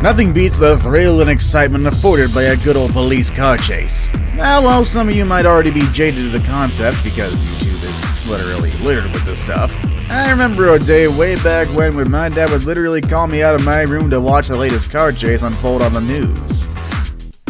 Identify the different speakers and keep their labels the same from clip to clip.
Speaker 1: Nothing beats the thrill and excitement afforded by a good old police car chase. Now, while some of you might already be jaded to the concept because YouTube is literally littered with this stuff, I remember a day way back when my dad would literally call me out of my room to watch the latest car chase unfold on the news.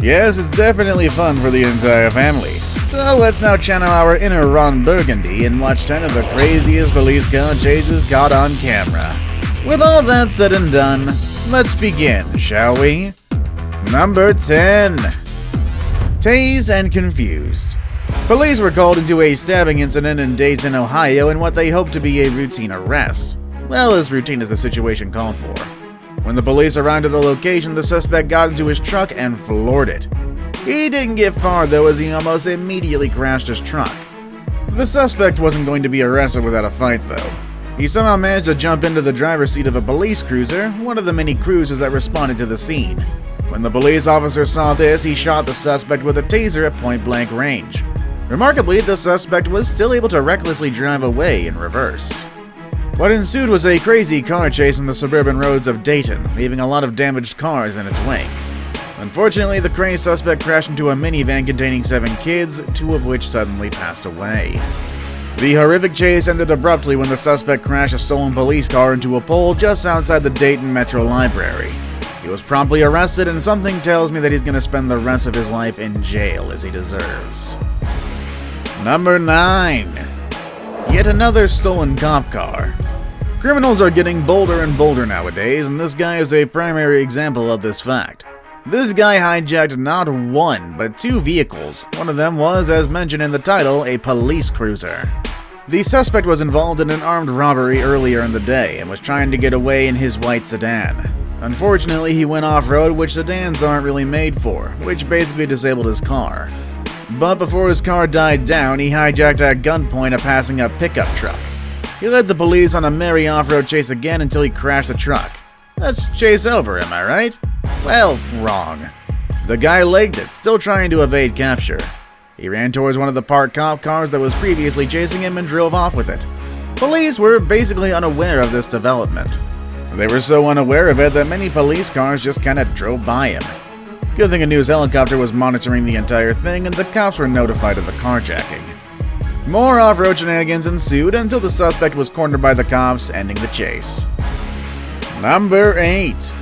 Speaker 1: Yes, it's definitely fun for the entire family. So let's now channel our inner Ron Burgundy and watch 10 of the craziest police car chases caught on camera. With all that said and done, let's begin, shall we? Number 10. Tased and confused. Police were called into a stabbing incident in Dayton, Ohio in what they hoped to be a routine arrest. Well, as routine as the situation called for. When the police arrived at the location, the suspect got into his truck and floored it. He didn't get far though, as he almost immediately crashed his truck. The suspect wasn't going to be arrested without a fight though. He somehow managed to jump into the driver's seat of a police cruiser, one of the many cruisers that responded to the scene. When the police officer saw this, he shot the suspect with a taser at point-blank range. Remarkably, the suspect was still able to recklessly drive away in reverse. What ensued was a crazy car chase on the suburban roads of Dayton, leaving a lot of damaged cars in its wake. Unfortunately, the crazed suspect crashed into a minivan containing 7 kids, 2 of which suddenly passed away. The horrific chase ended abruptly when the suspect crashed a stolen police car into a pole just outside the Dayton Metro Library. He was promptly arrested, and something tells me that he's going to spend the rest of his life in jail as he deserves. Number 9. Yet another stolen cop car. Criminals are getting bolder and bolder nowadays, and this guy is a primary example of this fact. This guy hijacked not 1, but 2 vehicles. One of them was, as mentioned in the title, a police cruiser. The suspect was involved in an armed robbery earlier in the day and was trying to get away in his white sedan. Unfortunately, he went off-road, which sedans aren't really made for, which basically disabled his car. But before his car died down, he hijacked at gunpoint a passing up pickup truck. He led the police on a merry off-road chase again until he crashed the truck. That's chase over, am I right? Well, wrong. The guy legged it, still trying to evade capture. He ran towards one of the parked cop cars that was previously chasing him and drove off with it. Police were basically unaware of this development. They were so unaware of it that many police cars just kinda drove by him. Good thing a news helicopter was monitoring the entire thing and the cops were notified of the carjacking. More off-road shenanigans ensued until the suspect was cornered by the cops, ending the chase. Number 8.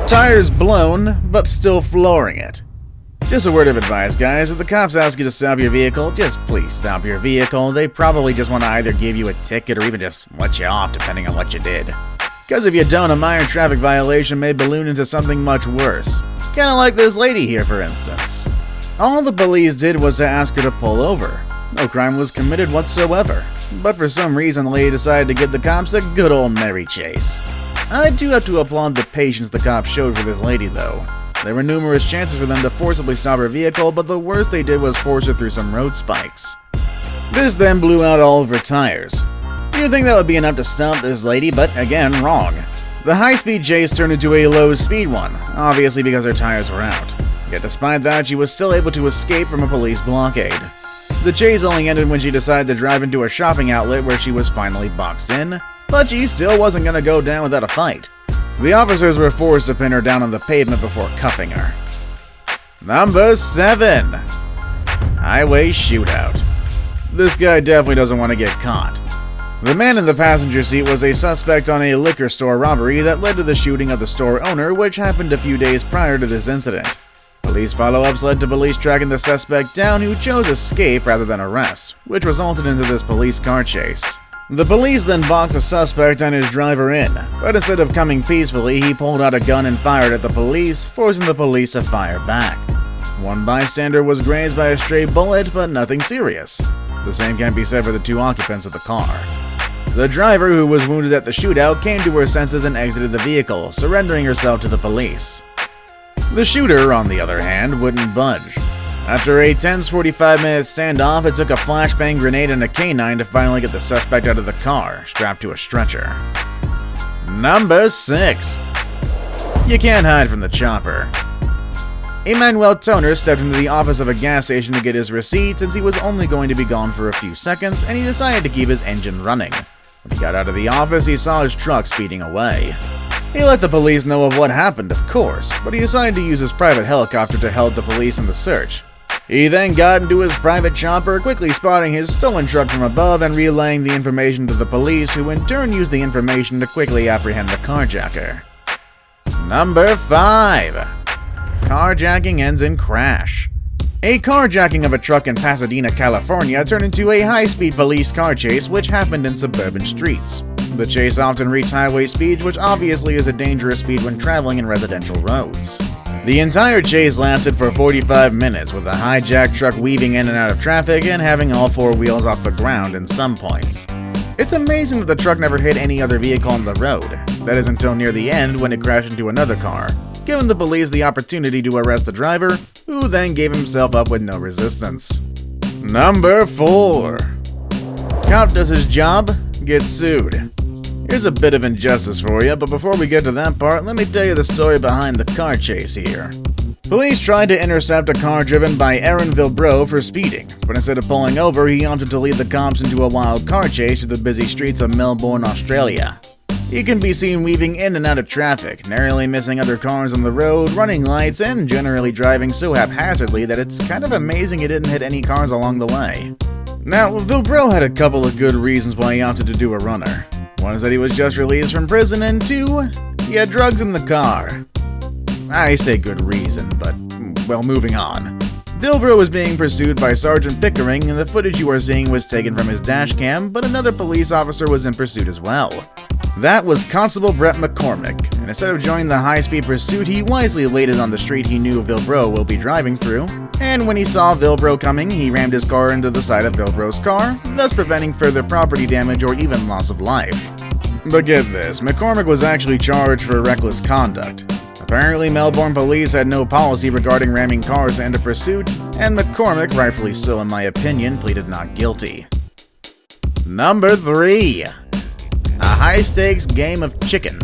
Speaker 1: Tires blown, but still flooring it. Just a word of advice, guys. If the cops ask you to stop your vehicle, just please stop your vehicle. They probably just want to either give you a ticket or even just let you off, depending on what you did. Because if you don't, a minor traffic violation may balloon into something much worse. Kinda like this lady here, for instance. All the police did was to ask her to pull over. No crime was committed whatsoever. But for some reason, the lady decided to give the cops a good old merry chase. I do have to applaud the patience the cops showed for this lady, though. There were numerous chances for them to forcibly stop her vehicle, but the worst they did was force her through some road spikes. This then blew out all of her tires. You'd think that would be enough to stop this lady, but again, wrong. The high-speed chase turned into a low-speed one, obviously because her tires were out. Yet despite that, she was still able to escape from a police blockade. The chase only ended when she decided to drive into a shopping outlet where she was finally boxed in, but she still wasn't going to go down without a fight. The officers were forced to pin her down on the pavement before cuffing her. Number 7. Highway shootout. This guy definitely doesn't want to get caught. The man in the passenger seat was a suspect on a liquor store robbery that led to the shooting of the store owner, which happened a few days prior to this incident. Police follow-ups led to police tracking the suspect down, who chose escape rather than arrest, which resulted into this police car chase. The police then boxed the suspect and his driver in, but instead of coming peacefully, he pulled out a gun and fired at the police, forcing the police to fire back. One bystander was grazed by a stray bullet, but nothing serious. The same can be said for the 2 occupants of the car. The driver, who was wounded at the shootout, came to her senses and exited the vehicle, surrendering herself to the police. The shooter, on the other hand, wouldn't budge. After a tense 45-minute standoff, it took a flashbang grenade and a canine to finally get the suspect out of the car, strapped to a stretcher. Number 6. You can't hide from the chopper. Emmanuel Toner stepped into the office of a gas station to get his receipt since he was only going to be gone for a few seconds, and he decided to keep his engine running. When he got out of the office, he saw his truck speeding away. He let the police know of what happened, of course, but he decided to use his private helicopter to help the police in the search. He then got into his private chopper, quickly spotting his stolen truck from above and relaying the information to the police, who in turn used the information to quickly apprehend the carjacker. Number 5. Carjacking ends in crash. A carjacking of a truck in Pasadena, California turned into a high-speed police car chase which happened in suburban streets. The chase often reached highway speed, which obviously is a dangerous speed when traveling in residential roads. The entire chase lasted for 45 minutes, with the hijacked truck weaving in and out of traffic and having all 4 wheels off the ground in some points. It's amazing that the truck never hit any other vehicle on the road. That is until near the end when it crashed into another car, giving the police the opportunity to arrest the driver, who then gave himself up with no resistance. Number 4. Cop does his job, gets sued. Here's a bit of injustice for you, but before we get to that part, let me tell you the story behind the car chase here. Police tried to intercept a car driven by Aaron Vilbro for speeding, but instead of pulling over, he opted to lead the cops into a wild car chase through the busy streets of Melbourne, Australia. He can be seen weaving in and out of traffic, narrowly missing other cars on the road, running lights, and generally driving so haphazardly that it's kind of amazing he didn't hit any cars along the way. Now, Vilbro had a couple of good reasons why he opted to do a runner. One is that he was just released from prison, and 2, he had drugs in the car. I say good reason, but, well, moving on. Vilbro was being pursued by Sergeant Pickering, and the footage you are seeing was taken from his dash cam, but another police officer was in pursuit as well. That was Constable Brett McCormick, and instead of joining the high-speed pursuit, he wisely waited on the street he knew Vilbro will be driving through, and when he saw Vilbro coming, he rammed his car into the side of Vilbro's car, thus preventing further property damage or even loss of life. But get this, McCormick was actually charged for reckless conduct. Apparently, Melbourne police had no policy regarding ramming cars into pursuit, and McCormick, rightfully so in my opinion, pleaded not guilty. Number 3. A high-stakes game of chicken.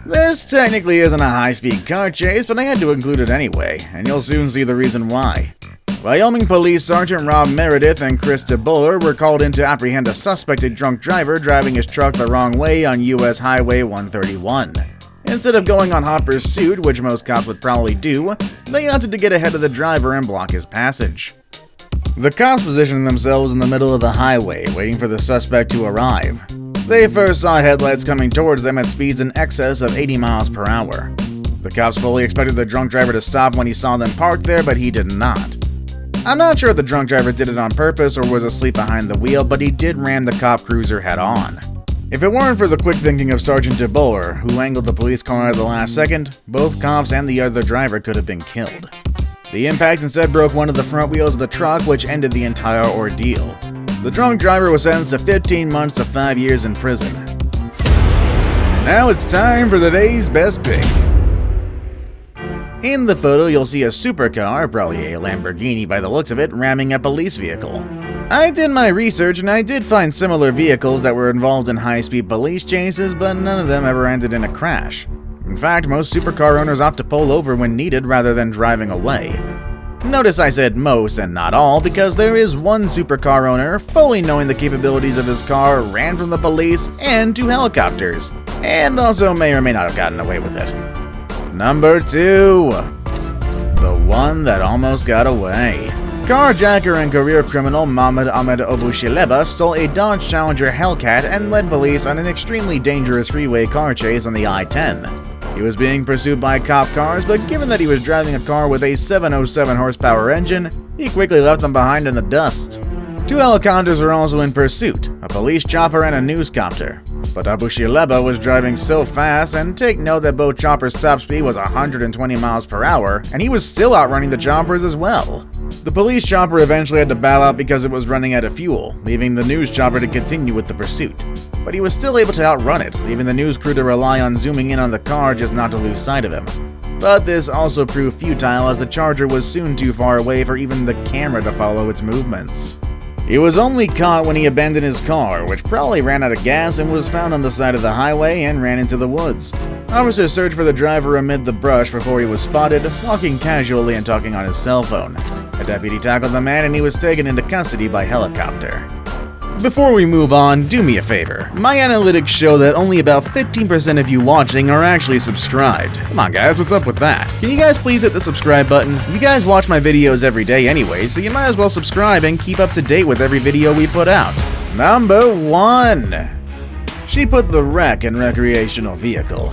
Speaker 1: This technically isn't a high-speed car chase, but I had to include it anyway, and you'll soon see the reason why. Wyoming Police Sergeant Rob Meredith and Chris DeBuller were called in to apprehend a suspected drunk driver driving his truck the wrong way on US Highway 131. Instead of going on hot pursuit, which most cops would probably do, they opted to get ahead of the driver and block his passage. The cops positioned themselves in the middle of the highway, waiting for the suspect to arrive. They first saw headlights coming towards them at speeds in excess of 80 miles per hour. The cops fully expected the drunk driver to stop when he saw them parked there, but he did not. I'm not sure if the drunk driver did it on purpose or was asleep behind the wheel, but he did ram the cop cruiser head on. If it weren't for the quick thinking of Sergeant DeBuller, who angled the police car at the last second, both cops and the other driver could have been killed. The impact instead broke one of the front wheels of the truck, which ended the entire ordeal. The drunk driver was sentenced to 15 months to 5 years in prison. Now it's time for the day's best pick. In the photo, you'll see a supercar, probably a Lamborghini by the looks of it, ramming a police vehicle. I did my research and I did find similar vehicles that were involved in high-speed police chases, but none of them ever ended in a crash. In fact, most supercar owners opt to pull over when needed rather than driving away. Notice I said most and not all, because there is one supercar owner, fully knowing the capabilities of his car, ran from the police and 2 helicopters, and also may or may not have gotten away with it. Number 2. The one that almost got away. Carjacker and career criminal Mohamed Ahmed Obushileba stole a Dodge Challenger Hellcat and led police on an extremely dangerous freeway car chase on the I-10. He was being pursued by cop cars, but given that he was driving a car with a 707 horsepower engine, he quickly left them behind in the dust. 2 helicopters were also in pursuit, a police chopper and a newscopter. But Obushileba was driving so fast, and take note that both choppers' top speed was 120 miles per hour, and he was still outrunning the choppers as well. The police chopper eventually had to bow out because it was running out of fuel, leaving the news chopper to continue with the pursuit. But he was still able to outrun it, leaving the news crew to rely on zooming in on the car just not to lose sight of him. But this also proved futile, as the Charger was soon too far away for even the camera to follow its movements. He was only caught when he abandoned his car, which probably ran out of gas and was found on the side of the highway and ran into the woods. Officers searched for the driver amid the brush before he was spotted, walking casually and talking on his cell phone. A deputy tackled the man and he was taken into custody by helicopter. Before we move on, do me a favor. My analytics show that only about 15% of you watching are actually subscribed. Come on guys, what's up with that? Can you guys please hit the subscribe button? You guys watch my videos every day anyway, so you might as well subscribe and keep up to date with every video we put out. Number 1. She put the wreck in recreational vehicle.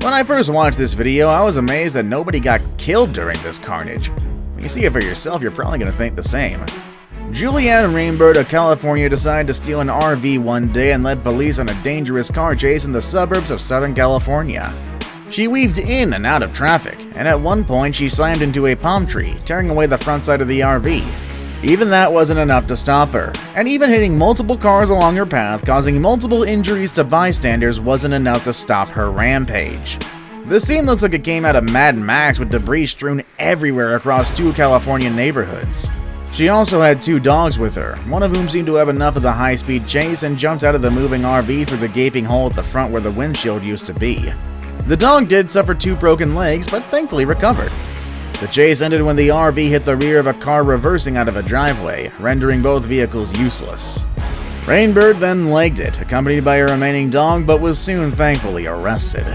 Speaker 1: When I first watched this video, I was amazed that nobody got killed during this carnage. When you see it for yourself, you're probably going to think the same. Julianne Rainbird of California decided to steal an RV one day and led police on a dangerous car chase in the suburbs of Southern California. She weaved in and out of traffic, and at one point she slammed into a palm tree, tearing away the front side of the RV. Even that wasn't enough to stop her, and even hitting multiple cars along her path, causing multiple injuries to bystanders, wasn't enough to stop her rampage. The scene looks like it came out of Mad Max with debris strewn everywhere across 2 California neighborhoods. She also had 2 dogs with her, one of whom seemed to have enough of the high-speed chase and jumped out of the moving RV through the gaping hole at the front where the windshield used to be. The dog did suffer 2 broken legs, but thankfully recovered. The chase ended when the RV hit the rear of a car reversing out of a driveway, rendering both vehicles useless. Rainbird then legged it, accompanied by her remaining dog, but was soon thankfully arrested.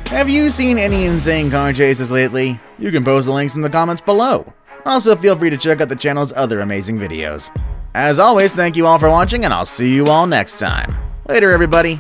Speaker 1: Have you seen any insane car chases lately? You can post the links in the comments below. Also, feel free to check out the channel's other amazing videos. As always, thank you all for watching, and I'll see you all next time. Later, everybody.